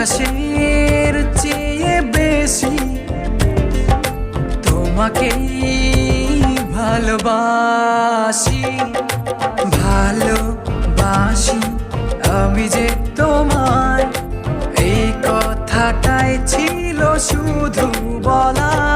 আকাশের চেয়ে বেশি তোমাকেই ভালোবাসি, ভালোবাসি আমি যে তোমায়। এই কথাটাই ছিল শুধু বলা।